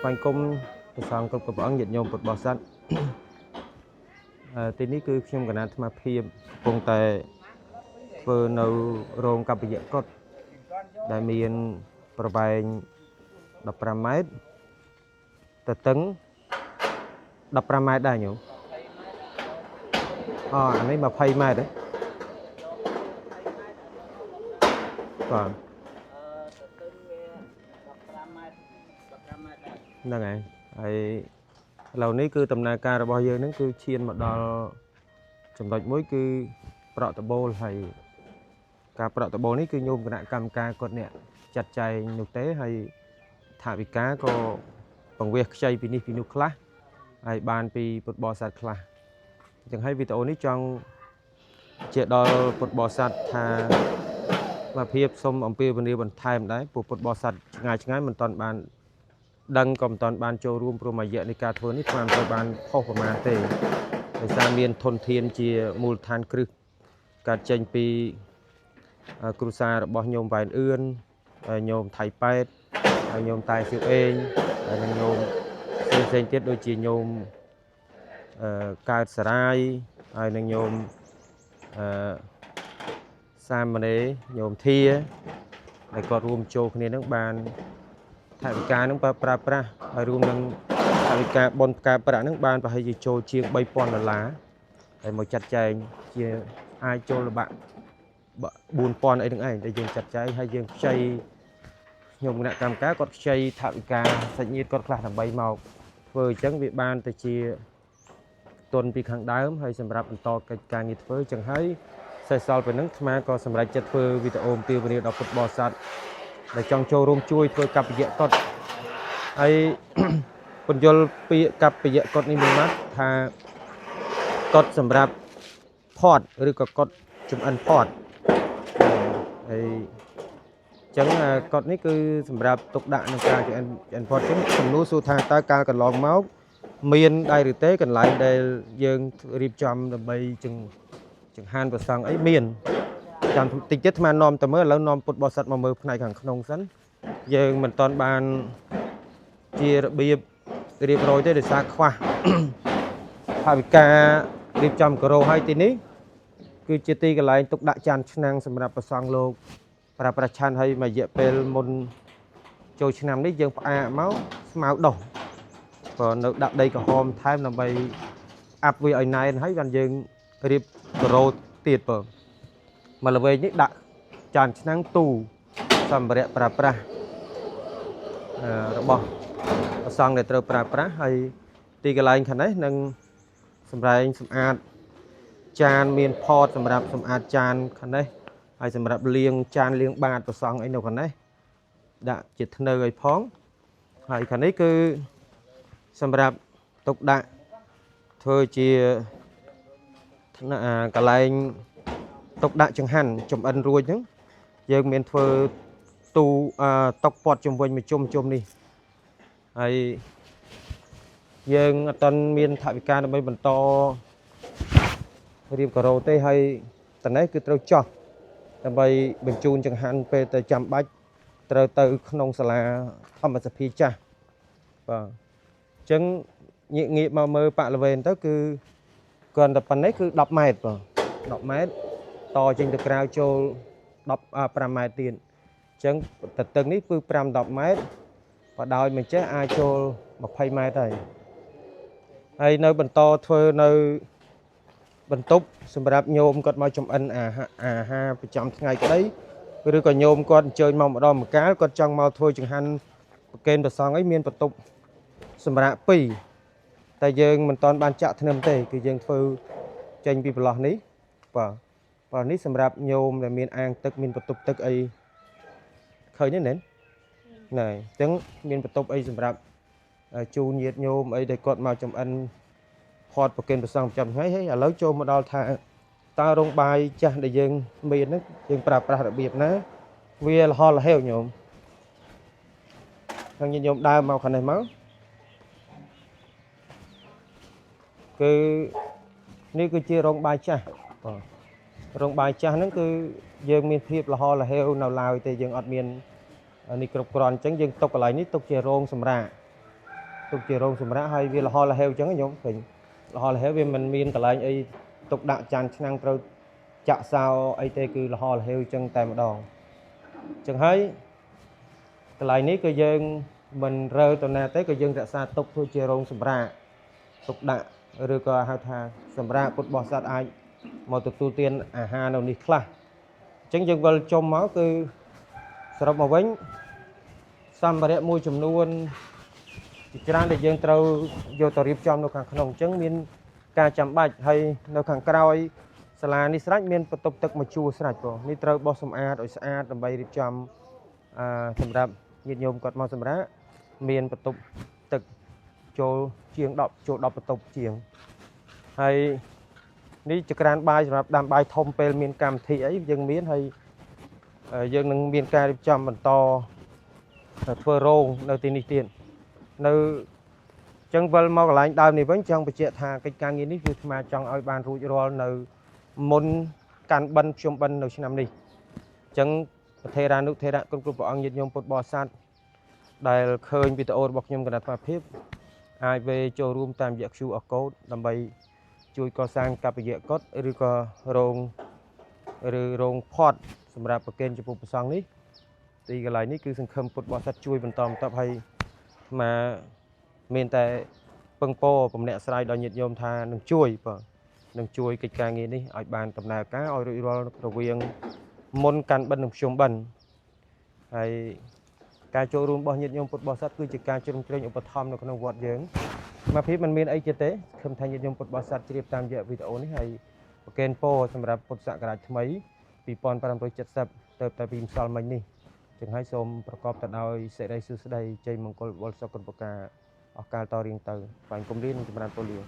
Quanh cungប្រសងគ្រប់ព្រះអង្គញាតិញោមពុទ្ធបរិស័ទទីនេះគឺខ្ញុំកណាត់អាត្មាភាពកំពុងតែធ្វើនៅរោងកបយៈកុដដែលមានប្រវែង15ម៉ែត្រទទឹង15ម៉ែត្រដែរញោមអានេះ20ម៉ែត្របាទហ្នឹងហើយហើយឥឡូវនេះគឺដំណើរការរបស់យើងហ្នឹងគឺឈានមកដល់ចំណុចមួយគឺប្រក់ដបូលហើយការប្រក់ដបូលនេះគឺញោមគណៈកម្មការគាត់អ្នកចាត់ចែងនោះទេហើយថាវិការក៏បង្វេសខ្ចីពីនេះពីនោះខ្លះហើយបានពីពុទ្ធបរិស័ទខ្លះអញ្ចឹងហើយវីដេអូនេះចង់ជាដល់ពុទ្ធបរិស័ទថាមកភាពសូមអំពាវនាវបន្ថែមដែរពុទ្ធបរិស័ទឆ្ងាយមិនតាន់បានដឹងក៏មិនតាន់បានចូលរួមព្រមរយៈនៃការធ្វើនេះស្មានទៅបានផុសប្រមាណទេដោយសារមានធនធានជាមូលដ្ឋានគ្រឹះកើតចេញពីគ្រួសាររបស់ញោមវ៉ែនអឿនញោមថៃប៉ែតហើយញោមតែសៀវអេងហើយនឹងញោមផ្សេងទៀតដូចជាញោមកើតសរាយហើយនឹងញោមសាមណេរញោមធាដែលគាត់រួមចូលគ្នានឹងបានថវិកានឹងប្រើប្រាស់ហើយរួមនឹងថវិកាបនផ្កាប្រាក់នឹងបានប្រហែលជាចូលជាង$3000ហើយមកចាត់ចែងជាអាចចូលលបាក់4000អីហ្នឹងឯងដែលយើងចាត់ចែងហើយយើងខ្ចីខ្ញុំគណៈកម្មការគាត់ខ្ចីថវិកាសាច់ញាតិគាត់ខ្លះដើម្បីមកធ្វើអញ្ចឹងវាបានទៅជាទុនពីខាងដើមហើយសម្រាប់បន្តកិច្ចការងារធ្វើអញ្ចឹងហើយសេះសល់ពេលហ្នឹងអាត្មាក៏សម្រេចចិត្តធ្វើវីដេអូអំពាវនាវដល់ពុទ្ធបរិស័ទដែលចង់ចូលរួមជួយធ្វើកប្បយៈកុដហើយពន្យល់ពាក្យកប្បយៈកុដនេះមួយម៉ាត់ថាកុដសម្រាប់ផាត់ឬក៏កុដចំអិនផាត់ហើយអញ្ចឹងកុដនេះគឺសម្រាប់ទុកដាក់ក្នុងការចំអិនផាត់អញ្ចឹងសំណួរសួរថាតើកាលកន្លងមកមានដែរឬទេកន្លែងដែលយើងរៀបចំដើម្បីចង្ហាន់ប្រសង់អីមានចាំតិចទៀតអាត្មានាំទៅមើលឥឡូវនាំពុទ្ធបរិស័ទមកមើលផ្នែកខាងក្នុងសិនយើងមិនទាន់បានជារបៀបរៀបរយទេដោយសារខ្វះថវិការៀបចំគោរពហើយទីនេះគឺជាទីកន្លែងទុកដាក់ចានឆ្នាំងសម្រាប់ប្រសង់លោកប្រើប្រាស់ឆាន់ហើយមួយរយៈពេលមុនចូលឆ្នាំនេះយើងផ្អាកមកស្មៅដោះក៏នៅដាក់ដីក្រហមថែមដើម្បីអាប់វាឲ្យណែនហើយបានយើងរៀបគោរពទៀតបើមកល្វែងនេះដាក់ចានឆ្នាំងទូសម្ភារៈប្រើប្រាស់របស់ប្រសង់ដែលត្រូវប្រើប្រាស់ហើយទីកន្លែងខាងនេះនឹងសម្អាតចានមានផតសម្រាប់សម្អាតចានខាងនេះហើយសម្រាប់លាងចានលាងបាតប្រសង់អីនៅខាងនេះដាក់ជាធ្នៅឲ្យផងហើយខាងនេះគឺសម្រាប់ទុកដាក់ធ្វើជាកន្លែងទុកដាក់ចង្ហាន់ចំអិនរួចហ្នឹងយើងមានធ្វើទូតុកពាត់ជំវិញមួយជុំនេះហើយយើងអត់ទាន់មានថវិកាដើម្បីបន្តរៀបការ៉ូទេហើយតនេះគឺត្រូវចោះដើម្បីបញ្ជូនចង្ហាន់ពេលទៅចាំបាច់ត្រូវទៅក្នុងសាលាធម្មសភាចាស់បាទអញ្ចឹងងាកមកមើលប៉ាក់ល្វែនទៅគឺគ្រាន់តែប៉ុណ្ណេះគឺ10ម៉ែត្របាទ10ម៉ែត្រតចេញទៅក្រៅចូល15ម៉ែត្រទៀតអញ្ចឹងទទឹងនេះគឺ5-10ម៉ែត្របើដោយមិនចេះអាចចូល20ម៉ែត្រហើយនៅបន្តធ្វើនៅបន្ទប់សម្រាប់ញោមគាត់មកចំអិនអាហារប្រចាំថ្ងៃក្តីឬក៏ញោមគាត់អញ្ជើញមកម្ដងម្កាលគាត់ចង់មកធ្វើចង្ហាន់ប្រគេនព្រះសង្ឃអីមានបន្ទប់សម្រាប់2តែយើងមិនទាន់បានចាក់ធ្នឹមទេគឺយើងធ្វើចេញពីប្រឡោះនេះបាទនេះសម្រាប់ញោមដែលមានអាងទឹកមានបន្ទប់ទឹកអីឃើញទេណែអញ្ចឹងមានបន្ទប់អីសម្រាប់ជូនញាតិញោមអីដែលគាត់មកចំអិនផតប្រគេនព្រះសង្ឃប្រចាំថ្ងៃហើយឥឡូវចូលមកដល់ថាតើរោងបាយចាស់ដែលយើងមានហ្នឹងយើងប្រើប្រាស់របៀបណាវាលហលហេវញោមខាងញាតិញោមដើរមកខាងនេះមកគឺនេះគឺជារោងបាយចាស់បាទ រោងបាយចាស់ហ្នឹងគឺយើងមានភាពល្អលហេវនៅឡើយទេយើងអត់មាននេះគ្រប់គ្រាន់អញ្ចឹងយើងទុកកន្លែងនេះទុកជារោងសម្រាប់ហើយវាល្អលហេវអញ្ចឹងខ្ញុំឃើញល្អលហេវវាមិនមានកន្លែងអីទុកដាក់ចានឆ្នាំងត្រូវចាក់សោអីទេគឺល្អលហេវអញ្ចឹងតែម្ដងអញ្ចឹងហើយកន្លែងនេះគឺយើងមិនរើទៅណាទេក៏យើងរក្សាទុកធ្វើជារោងសម្រាប់ទុកដាក់ឬក៏ហៅថាសម្រាប់ពុទ្ធបរិស័ទអាចមកទទួលទានអាហារនៅនេះខ្លះអញ្ចឹងយើងវិលចុំមកគឺសរុបមកវិញសម្ភារៈមួយចំនួនជាច្រើនដែលយើងត្រូវយកទៅរៀបចំនៅខាងក្នុងអញ្ចឹងមានការចាំបាច់ហើយនៅខាងក្រោយសាលានេះស្រេចមានបន្ទប់ទឹកមួយជួរស្រេចបងនេះត្រូវបោសសម្អាតឲ្យស្អាតដើម្បីរៀបចំសម្រាប់ញាតិញោមគាត់មកសម្រាប់មានបន្ទប់ទឹកចូលជាង10ចូល10បន្ទប់ជាងហើយនេះជាក្រានបាយសម្រាប់ដាំបាយធំពេលមានកម្មវិធីអីយើងមានហើយយើងនឹងមានការរៀបចំបន្តធ្វើរោងនៅទីនេះទៀតនៅចឹងវិលមកកន្លែងដើមនេះវិញចង់បញ្ជាក់ថាកិច្ចការងារនេះគឺអាត្មាចង់ឲ្យបានរួចរាល់នៅមុនកាន់បិណ្ឌភ្ជុំបិណ្ឌនៅឆ្នាំនេះអញ្ចឹងប្រធេរានុធេរៈគ្រប់ព្រះអង្គញាតិញោមពុទ្ធបរិស័ទដែលឃើញវីដេអូរបស់ខ្ញុំគណៈអាភិបអាចវេចូលរួមតាមរយៈ QR code ដើម្បីជួយកសាងកប្បយៈកុដឬក៏រោងផាត់សម្រាប់ប្រគេនចំពោះព្រះសង្ឃនេះទីកន្លែងនេះគឺសង្ឃឹមពុទ្ធបរិស័ទជួយបន្តឲ្យមកមានតែពឹងពោពំនាក់ស្រ័យដល់ញាតិញោមថានឹងជួយកិច្ចការងារនេះឲ្យបានដំណើរការឲ្យរួចរាល់រវាងមុនកាន់បិណ្ឌនិងភ្ជុំបិណ្ឌហើយការចូលរួមរបស់ញាតិញោមពុទ្ធបរិស័ទគឺជាការជ្រោមជ្រែងឧបត្ថម្ភនៅក្នុងវត្តយើងមកភាពមិនមានអីទៀតទេខំថាញាតិញោមពុទ្ធបរិស័ទជ្រាបតាមរយៈវីដេអូនេះហើយប្រកេនពរសម្រាប់ពុទ្ធសករាជថ្មី2570ទៅតែពីម្សិលមិញនេះចឹងហើយសូមប្រកបទៅដោយសិរីសួស្តីជ័យមង្គលវលសុខគ្រប់ប្រការអស់កាលតរៀងទៅស្វែងគំរាមនិងចម្រើនពលា